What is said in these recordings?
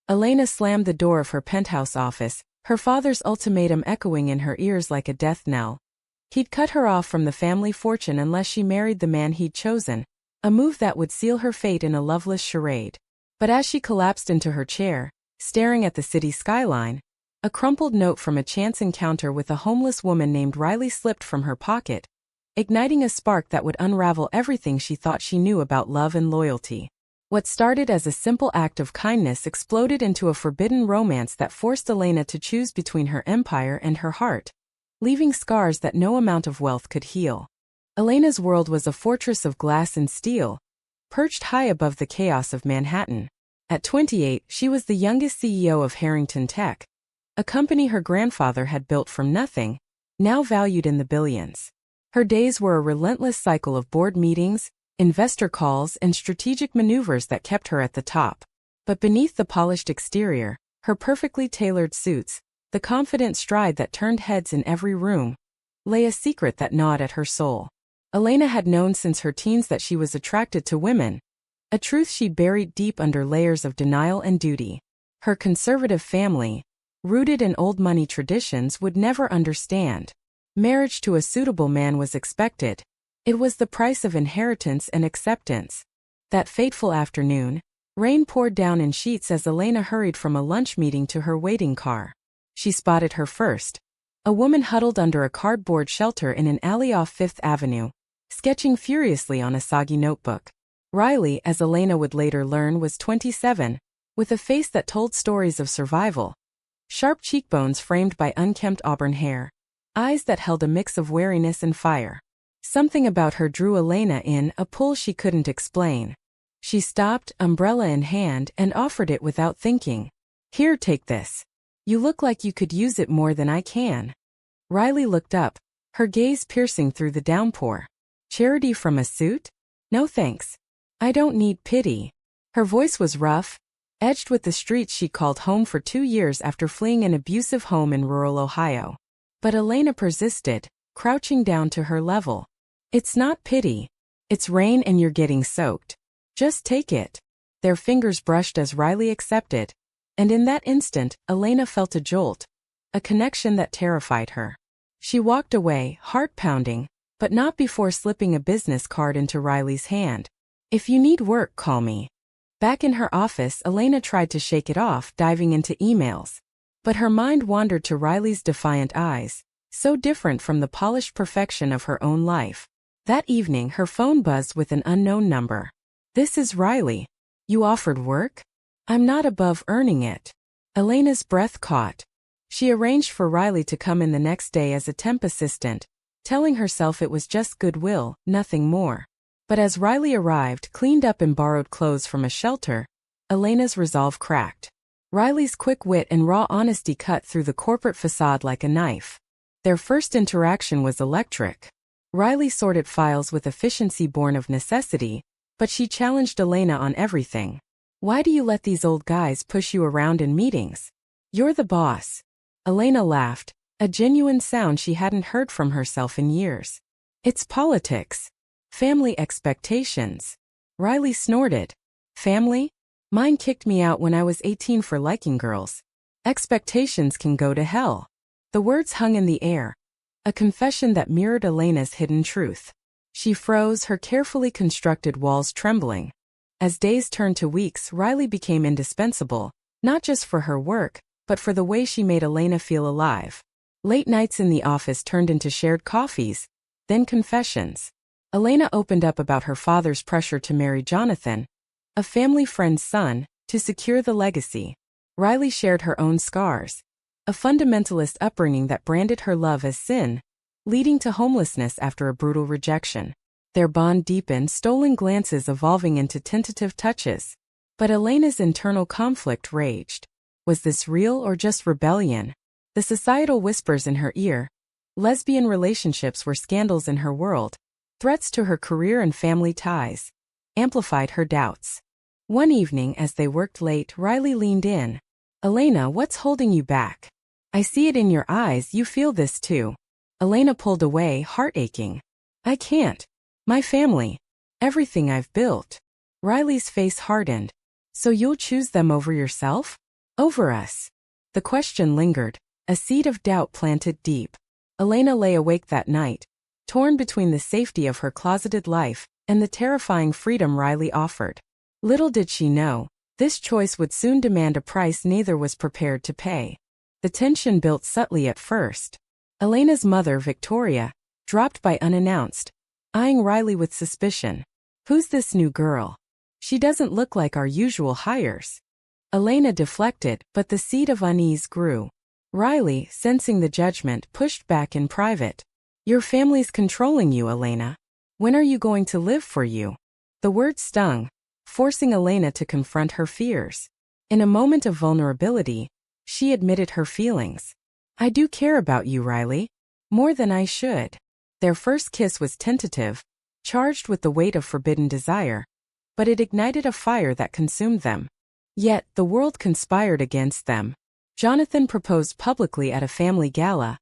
Elena slammed the door of her penthouse office, her father's ultimatum echoing in her ears like a death knell. He'd cut her off from the family fortune unless she married the man he'd chosen, a move that would seal her fate in a loveless charade. But as she collapsed into her chair, staring at the city skyline, a crumpled note from a chance encounter with a homeless woman named Riley slipped from her pocket, igniting a spark that would unravel everything she thought she knew about love and loyalty. What started as a simple act of kindness exploded into a forbidden romance that forced Elena to choose between her empire and her heart, leaving scars that no amount of wealth could heal. Elena's world was a fortress of glass and steel, perched high above the chaos of Manhattan. At 28, she was the youngest CEO of Harrington Tech, a company her grandfather had built from nothing, now valued in the billions. Her days were a relentless cycle of board meetings, investor calls, and strategic maneuvers that kept her at the top. But beneath the polished exterior, her perfectly tailored suits, the confident stride that turned heads in every room, lay a secret that gnawed at her soul. Elena had known since her teens that she was attracted to women, a truth she buried deep under layers of denial and duty. Her conservative family, rooted in old money traditions, would never understand. Marriage to a suitable man was expected. It was the price of inheritance and acceptance. That fateful afternoon, rain poured down in sheets as Elena hurried from a lunch meeting to her waiting car. She spotted her first. A woman huddled under a cardboard shelter in an alley off Fifth Avenue, sketching furiously on a soggy notebook. Riley, as Elena would later learn, was 27, with a face that told stories of survival. Sharp cheekbones framed by unkempt auburn hair, eyes that held a mix of wariness and fire. Something about her drew Elena in, a pull she couldn't explain. She stopped, umbrella in hand, and offered it without thinking. "Here, take this. You look like you could use it more than I can." Riley looked up, her gaze piercing through the downpour. "Charity from a suit? No thanks. I don't need pity." Her voice was rough, edged with the streets she called home for 2 years after fleeing an abusive home in rural Ohio. But Elena persisted, crouching down to her level. "It's not pity. It's rain and you're getting soaked. Just take it." Their fingers brushed as Riley accepted, and in that instant, Elena felt a jolt, a connection that terrified her. She walked away, heart pounding, but not before slipping a business card into Riley's hand. "If you need work, call me." Back in her office, Elena tried to shake it off, diving into emails. But her mind wandered to Riley's defiant eyes, so different from the polished perfection of her own life. That evening, her phone buzzed with an unknown number. "This is Riley. You offered work? I'm not above earning it." Elena's breath caught. She arranged for Riley to come in the next day as a temp assistant, telling herself it was just goodwill, nothing more. But as Riley arrived, cleaned up in borrowed clothes from a shelter, Elena's resolve cracked. Riley's quick wit and raw honesty cut through the corporate facade like a knife. Their first interaction was electric. Riley sorted files with efficiency born of necessity, but she challenged Elena on everything. "Why do you let these old guys push you around in meetings? You're the boss." Elena laughed, a genuine sound she hadn't heard from herself in years. "It's politics. Family expectations." Riley snorted. "Family? Mine kicked me out when I was 18 for liking girls. Expectations can go to hell." The words hung in the air, a confession that mirrored Elena's hidden truth. She froze, her carefully constructed walls trembling. As days turned to weeks, Riley became indispensable, not just for her work, but for the way she made Elena feel alive. Late nights in the office turned into shared coffees, then confessions. Elena opened up about her father's pressure to marry Jonathan, a family friend's son, to secure the legacy. Riley shared her own scars, a fundamentalist upbringing that branded her love as sin, leading to homelessness after a brutal rejection. Their bond deepened, stolen glances evolving into tentative touches. But Elena's internal conflict raged. Was this real or just rebellion? The societal whispers in her ear, lesbian relationships were scandals in her world, threats to her career and family ties, amplified her doubts. One evening as they worked late, Riley leaned in. "Elena, what's holding you back? I see it in your eyes, you feel this too." Elena pulled away, heart aching. "I can't. My family. Everything I've built." Riley's face hardened. "So you'll choose them over yourself?" Over us. The question lingered, a seed of doubt planted deep. Elena lay awake that night, torn between the safety of her closeted life and the terrifying freedom Riley offered. Little did she know, this choice would soon demand a price neither was prepared to pay. The tension built subtly at first. Elena's mother, Victoria, dropped by unannounced, eyeing Riley with suspicion. Who's this new girl? She doesn't look like our usual hires. Elena deflected, but the seed of unease grew. Riley, sensing the judgment, pushed back in private. Your family's controlling you, Elena. When are you going to live for you? The word stung, forcing Elena to confront her fears. In a moment of vulnerability, she admitted her feelings. I do care about you, Riley. More than I should. Their first kiss was tentative, charged with the weight of forbidden desire, but it ignited a fire that consumed them. Yet, the world conspired against them. Jonathan proposed publicly at a family gala,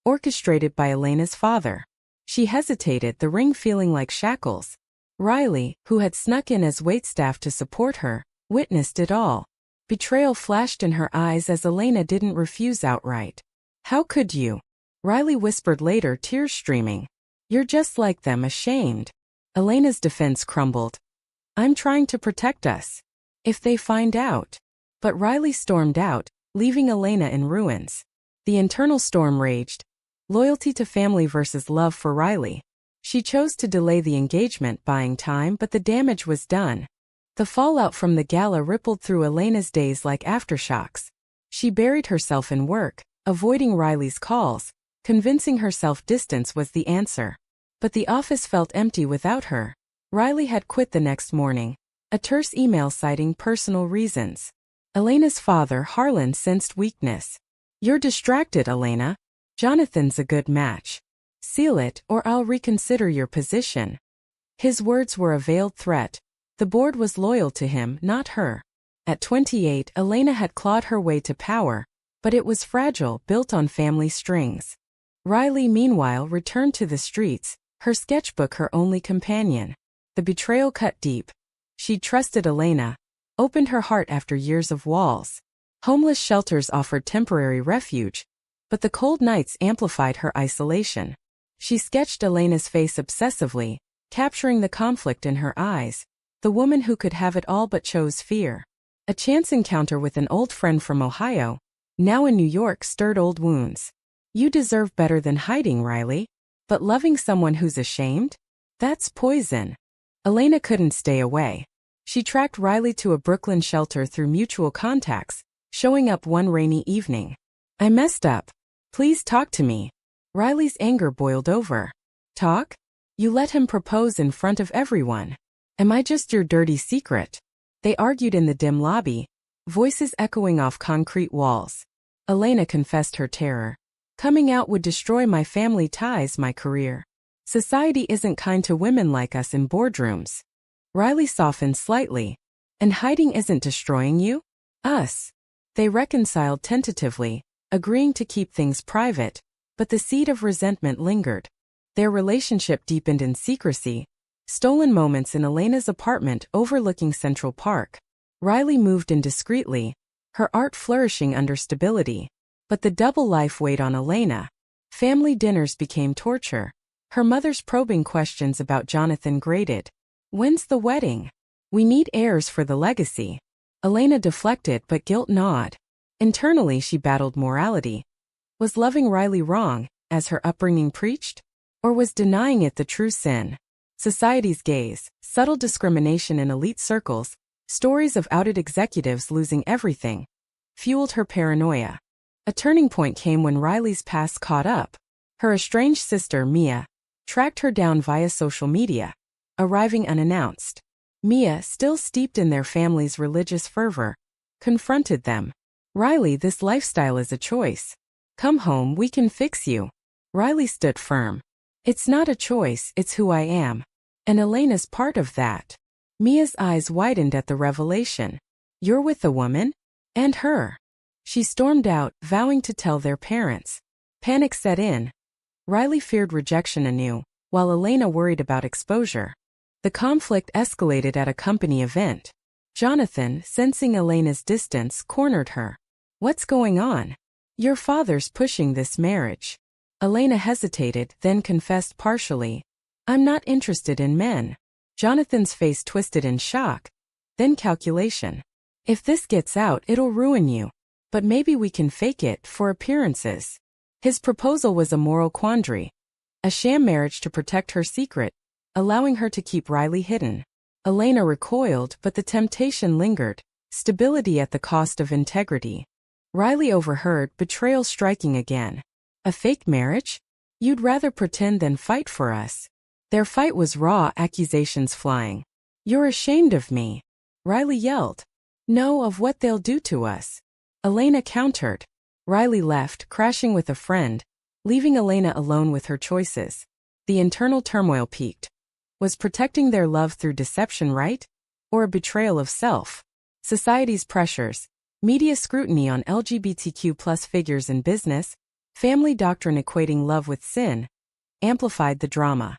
orchestrated by Elena's father. She hesitated, the ring feeling like shackles. Riley, who had snuck in as waitstaff to support her, witnessed it all. Betrayal flashed in her eyes as Elena didn't refuse outright. How could you? Riley whispered later, tears streaming. You're just like them, ashamed. Elena's defense crumbled. I'm trying to protect us. If they find out. But Riley stormed out, leaving Elena in ruins. The internal storm raged. Loyalty to family versus love for Riley. She chose to delay the engagement, buying time, but the damage was done. The fallout from the gala rippled through Elena's days like aftershocks. She buried herself in work, avoiding Riley's calls, convincing herself distance was the answer. But the office felt empty without her. Riley had quit the next morning, a terse email citing personal reasons. Elena's father, Harlan, sensed weakness. You're distracted, Elena. Jonathan's a good match. Seal it, or I'll reconsider your position. His words were a veiled threat. The board was loyal to him, not her. At 28, Elena had clawed her way to power, but it was fragile, built on family strings. Riley, meanwhile, returned to the streets, her sketchbook her only companion. The betrayal cut deep. She trusted Elena, opened her heart after years of walls. Homeless shelters offered temporary refuge, but the cold nights amplified her isolation. She sketched Elena's face obsessively, capturing the conflict in her eyes. The woman who could have it all but chose fear. A chance encounter with an old friend from Ohio, now in New York, stirred old wounds. You deserve better than hiding, Riley. But loving someone who's ashamed? That's poison. Elena couldn't stay away. She tracked Riley to a Brooklyn shelter through mutual contacts, showing up one rainy evening. I messed up. Please talk to me. Riley's anger boiled over. Talk? You let him propose in front of everyone. Am I just your dirty secret? They argued in the dim lobby, voices echoing off concrete walls. Elena confessed her terror. Coming out would destroy my family ties, my career. Society isn't kind to women like us in boardrooms. Riley softened slightly. And hiding isn't destroying you? Us. They reconciled tentatively, agreeing to keep things private, but the seed of resentment lingered. Their relationship deepened in secrecy. Stolen moments in Elena's apartment overlooking Central Park. Riley moved in discreetly, her art flourishing under stability. But the double life weighed on Elena. Family dinners became torture. Her mother's probing questions about Jonathan grated. When's the wedding? We need heirs for the legacy. Elena deflected, but guilt gnawed. Internally, she battled morality. Was loving Riley wrong, as her upbringing preached? Or was denying it the true sin? Society's gaze, subtle discrimination in elite circles, stories of outed executives losing everything, fueled her paranoia. A turning point came when Riley's past caught up. Her estranged sister, Mia, tracked her down via social media, arriving unannounced. Mia, still steeped in their family's religious fervor, confronted them. Riley, this lifestyle is a choice. Come home, we can fix you. Riley stood firm. It's not a choice, it's who I am. And Elena's part of that. Mia's eyes widened at the revelation. You're with a woman? And her. She stormed out, vowing to tell their parents. Panic set in. Riley feared rejection anew, while Elena worried about exposure. The conflict escalated at a company event. Jonathan, sensing Elena's distance, cornered her. What's going on? Your father's pushing this marriage. Elena hesitated, then confessed partially. I'm not interested in men. Jonathan's face twisted in shock, then calculation. If this gets out, it'll ruin you. But maybe we can fake it, for appearances. His proposal was a moral quandary. A sham marriage to protect her secret, allowing her to keep Riley hidden. Elena recoiled, but the temptation lingered. Stability at the cost of integrity. Riley overheard, betrayal striking again. A fake marriage? You'd rather pretend than fight for us. Their fight was raw, accusations flying. You're ashamed of me. Riley yelled. No, of what they'll do to us. Elena countered. Riley left, crashing with a friend, leaving Elena alone with her choices. The internal turmoil peaked. Was protecting their love through deception right? Or a betrayal of self? Society's pressures, media scrutiny on LGBTQ+ figures in business, family doctrine equating love with sin, amplified the drama.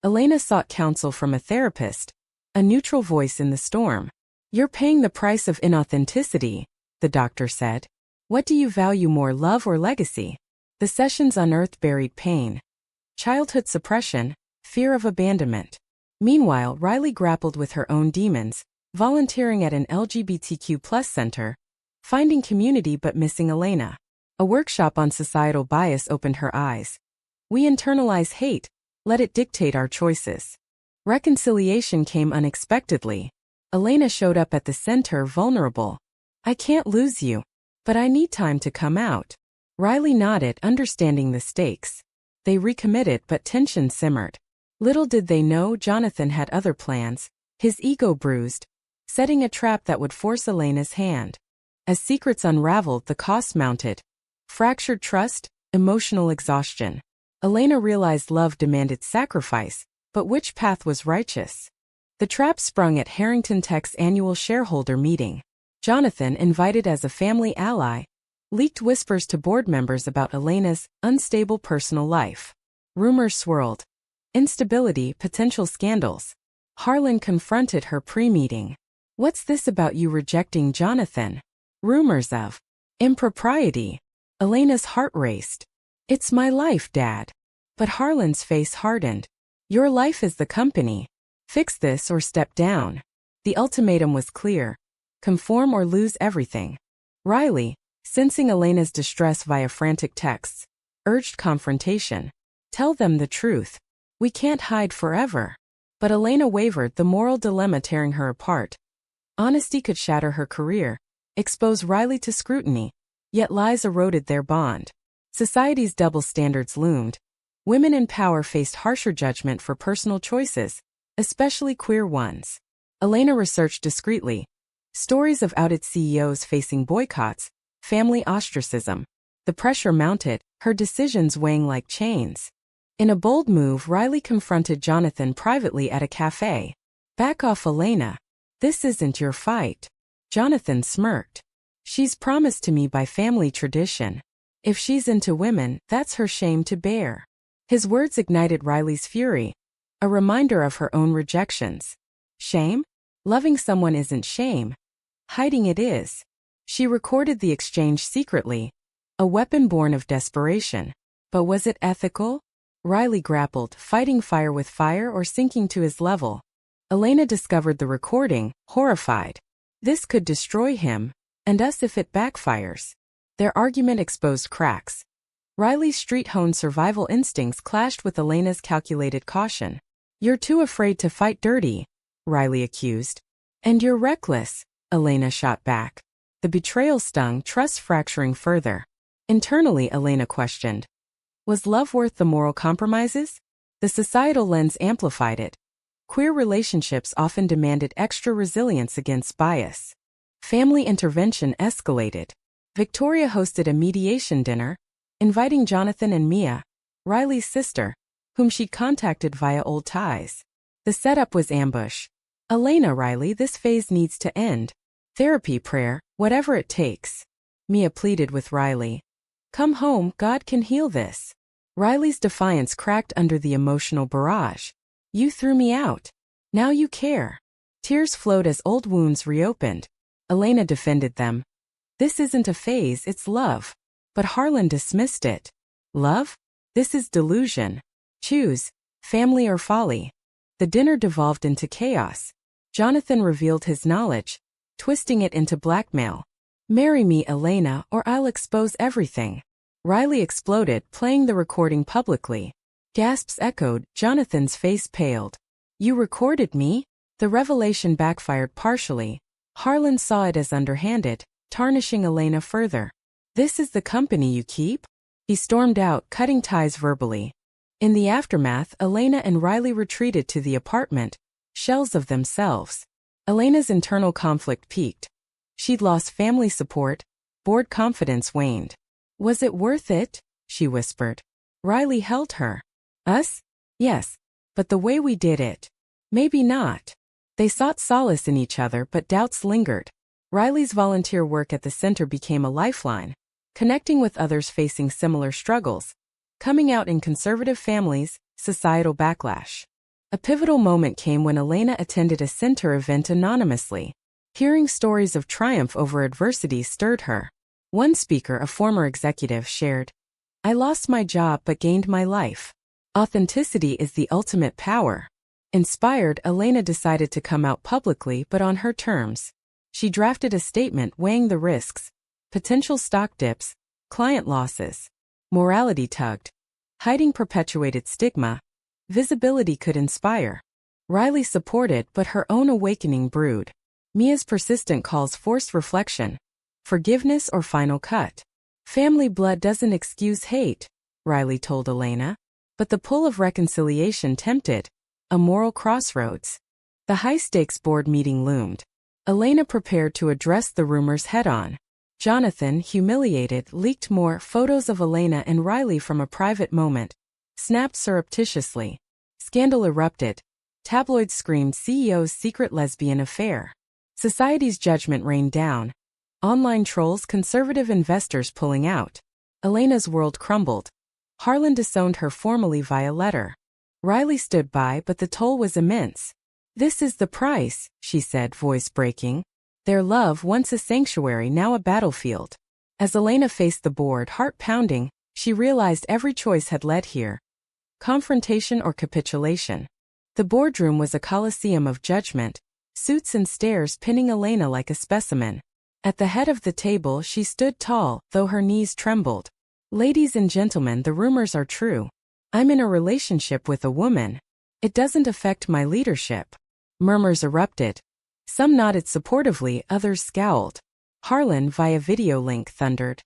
Elena sought counsel from a therapist, a neutral voice in the storm. You're paying the price of inauthenticity, the doctor said. What do you value more, love or legacy? The sessions unearthed buried pain, childhood suppression, fear of abandonment. Meanwhile, Riley grappled with her own demons, volunteering at an LGBTQ+ center, finding community but missing Elena. A workshop on societal bias opened her eyes. We internalize hate, let it dictate our choices. Reconciliation came unexpectedly. Elena showed up at the center vulnerable. I can't lose you, but I need time to come out. Riley nodded, understanding the stakes. They recommitted, but tension simmered. Little did they know Jonathan had other plans, his ego bruised, setting a trap that would force Elena's hand. As secrets unraveled, the costs mounted. Fractured trust, emotional exhaustion. Elena realized love demanded sacrifice, but which path was righteous? The trap sprung at Harrington Tech's annual shareholder meeting. Jonathan, invited as a family ally, leaked whispers to board members about Elena's unstable personal life. Rumors swirled. Instability, potential scandals. Harlan confronted her pre-meeting. What's this about you rejecting Jonathan? Rumors of impropriety. Elena's heart raced. It's my life, Dad. But Harlan's face hardened. Your life is the company. Fix this or step down. The ultimatum was clear. Conform or lose everything. Riley, sensing Elena's distress via frantic texts, urged confrontation. Tell them the truth. We can't hide forever. But Elena wavered, the moral dilemma tearing her apart. Honesty could shatter her career, expose Riley to scrutiny, yet lies eroded their bond. Society's double standards loomed. Women in power faced harsher judgment for personal choices, especially queer ones. Elena researched discreetly. Stories of outed CEOs facing boycotts, family ostracism. The pressure mounted, her decisions weighing like chains. In a bold move, Riley confronted Jonathan privately at a cafe. Back off, Elena. This isn't your fight. Jonathan smirked. She's promised to me by family tradition. If she's into women, that's her shame to bear. His words ignited Riley's fury, a reminder of her own rejections. Shame? Loving someone isn't shame. Hiding it is. She recorded the exchange secretly, a weapon born of desperation. But was it ethical? Riley grappled, fighting fire with fire or sinking to his level. Elena discovered the recording, horrified. This could destroy him, and us if it backfires. Their argument exposed cracks. Riley's street-honed survival instincts clashed with Elena's calculated caution. You're too afraid to fight dirty, Riley accused. And you're reckless, Elena shot back. The betrayal stung, trust fracturing further. Internally, Elena questioned. Was love worth the moral compromises? The societal lens amplified it. Queer relationships often demanded extra resilience against bias. Family intervention escalated. Victoria hosted a mediation dinner, inviting Jonathan and Mia, Riley's sister, whom she'd contacted via old ties. The setup was ambush. Elena, Riley, this phase needs to end. Therapy, prayer, whatever it takes. Mia pleaded with Riley. Come home, God can heal this. Riley's defiance cracked under the emotional barrage. You threw me out. Now you care. Tears flowed as old wounds reopened. Elena defended them. This isn't a phase, it's love. But Harlan dismissed it. Love? This is delusion. Choose, family or folly. The dinner devolved into chaos. Jonathan revealed his knowledge, twisting it into blackmail. Marry me, Elena, or I'll expose everything. Riley exploded, playing the recording publicly. Gasps echoed, Jonathan's face paled. You recorded me? The revelation backfired partially. Harlan saw it as underhanded, tarnishing Elena further. This is the company you keep? He stormed out, cutting ties verbally. In the aftermath, Elena and Riley retreated to the apartment, shells of themselves. Elena's internal conflict peaked. She'd lost family support, bored confidence waned. Was it worth it? She whispered. Riley held her. Us? Yes. But the way we did it. Maybe not. They sought solace in each other, but doubts lingered. Riley's volunteer work at the center became a lifeline, connecting with others facing similar struggles. Coming out in conservative families, societal backlash. A pivotal moment came when Elena attended a center event anonymously. Hearing stories of triumph over adversity stirred her. One speaker, a former executive, shared, I lost my job but gained my life. Authenticity is the ultimate power. Inspired, Elena decided to come out publicly but on her terms. She drafted a statement weighing the risks, potential stock dips, client losses. Morality tugged. Hiding perpetuated stigma. Visibility could inspire. Riley supported, but her own awakening brewed. Mia's persistent calls forced reflection. Forgiveness or final cut. Family blood doesn't excuse hate, Riley told Elena. But the pull of reconciliation tempted. A moral crossroads. The high-stakes board meeting loomed. Elena prepared to address the rumors head-on. Jonathan, humiliated, leaked more photos of Elena and Riley from a private moment. Snapped surreptitiously. Scandal erupted. Tabloids screamed CEO's secret lesbian affair. Society's judgment rained down. Online trolls, conservative investors pulling out. Elena's world crumbled. Harlan disowned her formally via letter. Riley stood by, but the toll was immense. This is the price, she said, voice breaking. Their love, once a sanctuary, now a battlefield. As Elena faced the board, heart pounding, she realized every choice had led here. Confrontation or capitulation. The boardroom was a coliseum of judgment, suits and stares pinning Elena like a specimen. At the head of the table she stood tall, though her knees trembled. Ladies and gentlemen, the rumors are true. I'm in a relationship with a woman. It doesn't affect my leadership. Murmurs erupted. Some nodded supportively, others scowled. Harlan, via video link, thundered.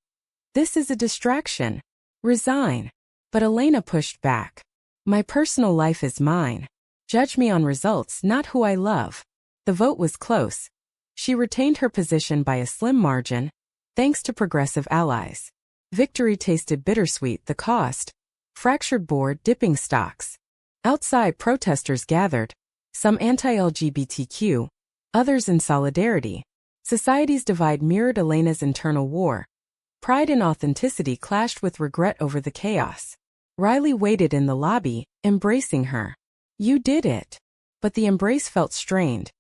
This is a distraction. Resign. But Elena pushed back. My personal life is mine. Judge me on results, not who I love. The vote was close. She retained her position by a slim margin, thanks to progressive allies. Victory tasted bittersweet, the cost. Fractured board, dipping stocks. Outside, protesters gathered, some anti-LGBTQ, others in solidarity. Society's divide mirrored Elena's internal war. Pride and authenticity clashed with regret over the chaos. Riley waited in the lobby, embracing her. You did it. But the embrace felt strained.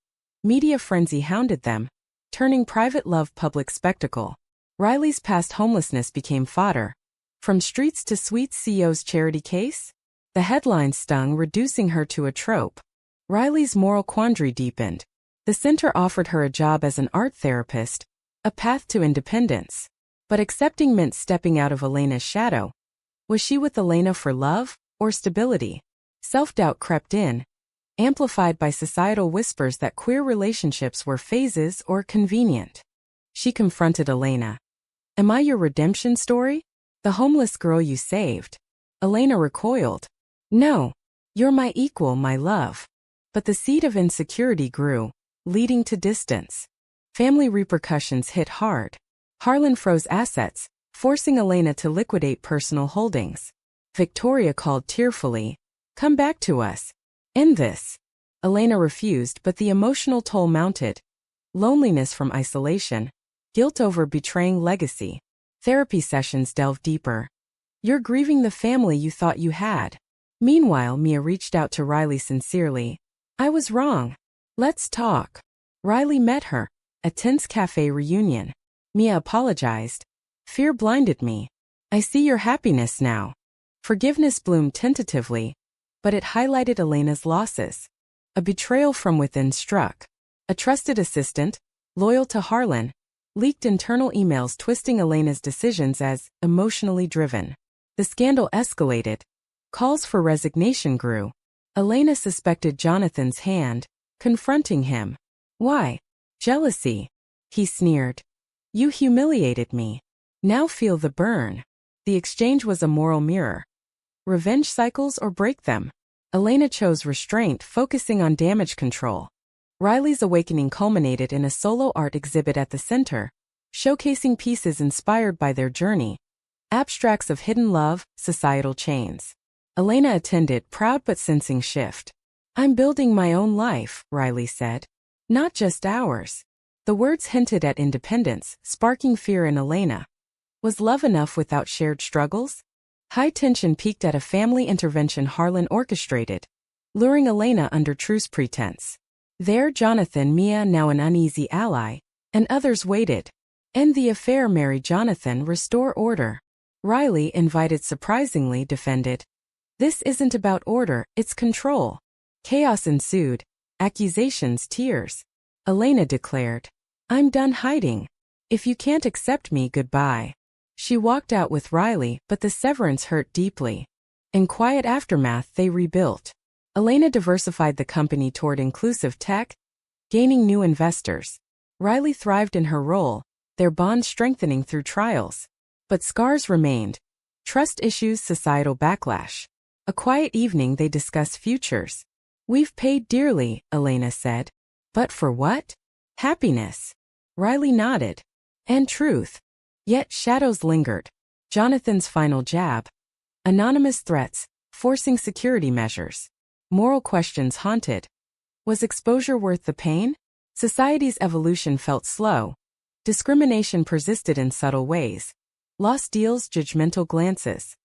Media frenzy hounded them, turning private love public spectacle. Riley's past homelessness became fodder. From streets to suites, CEO's charity case? The headlines stung, reducing her to a trope. Riley's moral quandary deepened. The center offered her a job as an art therapist, a path to independence. But accepting meant stepping out of Elena's shadow. Was she with Elena for love or stability? Self-doubt crept in, amplified by societal whispers that queer relationships were phases or convenient. She confronted Elena. Am I your redemption story? The homeless girl you saved? Elena recoiled. No. You're my equal, my love. But the seed of insecurity grew, leading to distance. Family repercussions hit hard. Harlan froze assets, forcing Elena to liquidate personal holdings. Victoria called tearfully, come back to us. End this. Elena refused, but the emotional toll mounted. Loneliness from isolation. Guilt over betraying legacy. Therapy sessions delved deeper. You're grieving the family you thought you had. Meanwhile, Mia reached out to Riley sincerely. I was wrong. Let's talk. Riley met her. A tense cafe reunion. Mia apologized. Fear blinded me. I see your happiness now. Forgiveness bloomed tentatively, but it highlighted Elena's losses. A betrayal from within struck. A trusted assistant, loyal to Harlan, leaked internal emails twisting Elena's decisions as emotionally driven. The scandal escalated. Calls for resignation grew. Elena suspected Jonathan's hand, confronting him. Why? Jealousy. He sneered. You humiliated me. Now feel the burn. The exchange was a moral mirror. Revenge cycles or break them? Elena chose restraint, focusing on damage control. Riley's awakening culminated in a solo art exhibit at the center, showcasing pieces inspired by their journey. Abstracts of hidden love, societal chains. Elena attended, proud but sensing shift. I'm building my own life, Riley said. Not just ours. The words hinted at independence, sparking fear in Elena. Was love enough without shared struggles? High tension peaked at a family intervention Harlan orchestrated, luring Elena under truce pretense. There Jonathan, Mia, now an uneasy ally, and others waited. End the affair, marry Jonathan, restore order. Riley, invited surprisingly, defended. This isn't about order, it's control. Chaos ensued. Accusations, tears. Elena declared. I'm done hiding. If you can't accept me, goodbye. She walked out with Riley, but the severance hurt deeply. In quiet aftermath, they rebuilt. Elena diversified the company toward inclusive tech, gaining new investors. Riley thrived in her role, their bond strengthening through trials. But scars remained. Trust issues, societal backlash. A quiet evening they discuss futures. We've paid dearly, Elena said. But for what? Happiness. Riley nodded. And truth. Yet shadows lingered. Jonathan's final jab. Anonymous threats, forcing security measures. Moral questions haunted. Was exposure worth the pain? Society's evolution felt slow. Discrimination persisted in subtle ways. Lost deals, judgmental glances.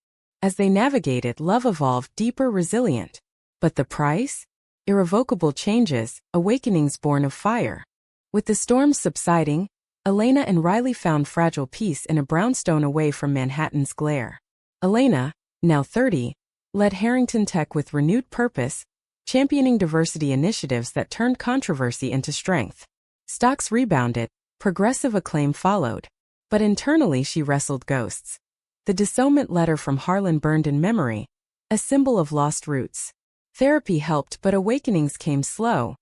As they navigated, love evolved, deeper, resilient. But the price? Irrevocable changes, awakenings born of fire. With the storms subsiding, Elena and Riley found fragile peace in a brownstone away from Manhattan's glare. Elena, now 30, led Harrington Tech with renewed purpose, championing diversity initiatives that turned controversy into strength. Stocks rebounded, progressive acclaim followed. But internally she wrestled ghosts. The disownment letter from Harlan burned in memory, a symbol of lost roots. Therapy helped, but awakenings came slow.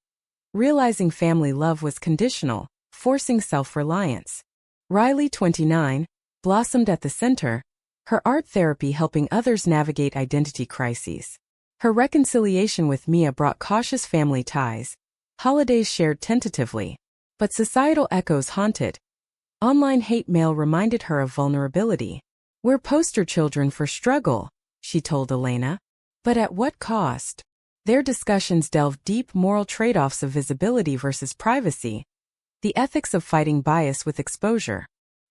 Realizing family love was conditional, forcing self-reliance. Riley, 29, blossomed at the center, her art therapy helping others navigate identity crises. Her reconciliation with Mia brought cautious family ties, holidays shared tentatively. But societal echoes haunted. Online hate mail reminded her of vulnerability. We're poster children for struggle, she told Elena. But at what cost? Their discussions delved deep moral trade-offs of visibility versus privacy, the ethics of fighting bias with exposure.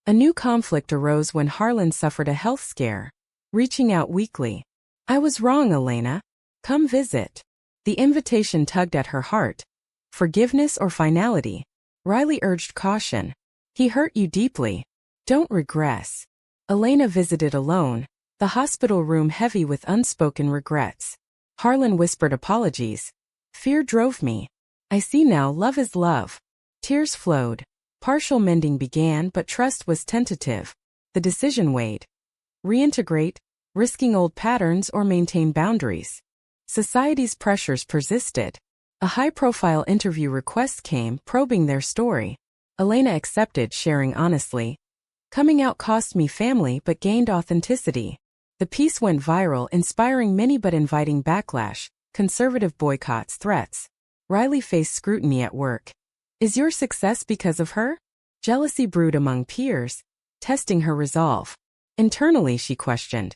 A new conflict arose when Harlan suffered a health scare, reaching out weakly. I was wrong, Elena. Come visit. The invitation tugged at her heart. Forgiveness or finality? Riley urged caution. He hurt you deeply. Don't regress. Elena visited alone, the hospital room heavy with unspoken regrets. Harlan whispered apologies. Fear drove me. I see now, love is love. Tears flowed. Partial mending began, but trust was tentative. The decision weighed. Reintegrate, risking old patterns, or maintain boundaries. Society's pressures persisted. A high-profile interview request came, probing their story. Elena accepted, sharing honestly. Coming out cost me family but gained authenticity. The piece went viral, inspiring many but inviting backlash, conservative boycotts, threats. Riley faced scrutiny at work. Is your success because of her? Jealousy brewed among peers, testing her resolve. Internally she questioned.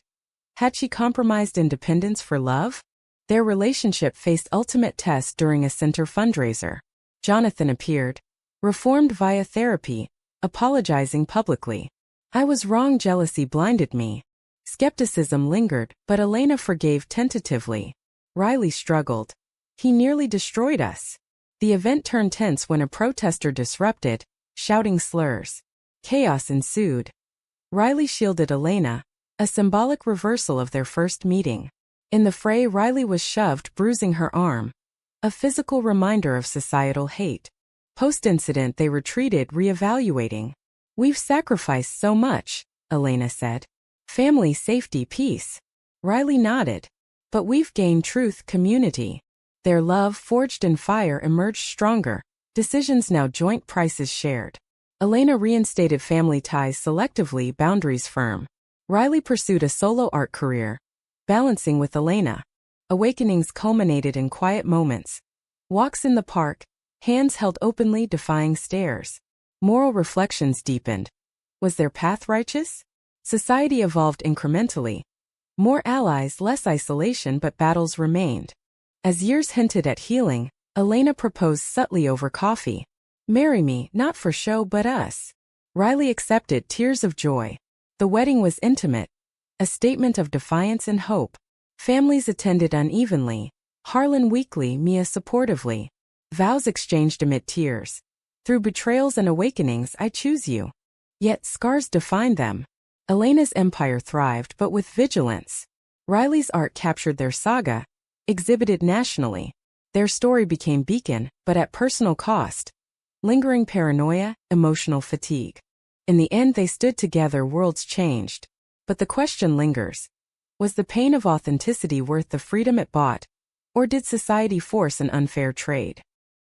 Had she compromised independence for love? Their relationship faced ultimate test during a center fundraiser. Jonathan appeared, reformed via therapy, apologizing publicly. I was wrong, jealousy blinded me. Skepticism lingered, but Elena forgave tentatively. Riley struggled. He nearly destroyed us. The event turned tense when a protester disrupted, shouting slurs. Chaos ensued. Riley shielded Elena, a symbolic reversal of their first meeting. In the fray, Riley was shoved, bruising her arm, a physical reminder of societal hate. Post-incident, they retreated, reevaluating. We've sacrificed so much, Elena said. Family, safety, peace. Riley nodded. But we've gained truth, community. Their love, forged in fire, emerged stronger. Decisions now joint, prices shared. Elena reinstated family ties selectively, boundaries firm. Riley pursued a solo art career, balancing with Elena. Awakenings culminated in quiet moments. Walks in the park, hands held openly, defying stares. Moral reflections deepened. Was their path righteous? Society evolved incrementally. More allies, less isolation, but battles remained. As years hinted at healing, Elena proposed subtly over coffee. Marry me, not for show but us. Riley accepted, tears of joy. The wedding was intimate, a statement of defiance and hope. Families attended unevenly. Harlan weakly, Mia supportively. Vows exchanged amid tears. Through betrayals and awakenings, I choose you. Yet scars defined them. Elena's empire thrived, but with vigilance. Riley's art captured their saga, exhibited nationally. Their story became beacon, but at personal cost. Lingering paranoia, emotional fatigue. In the end, they stood together, worlds changed. But the question lingers. Was the pain of authenticity worth the freedom it bought? Or did society force an unfair trade?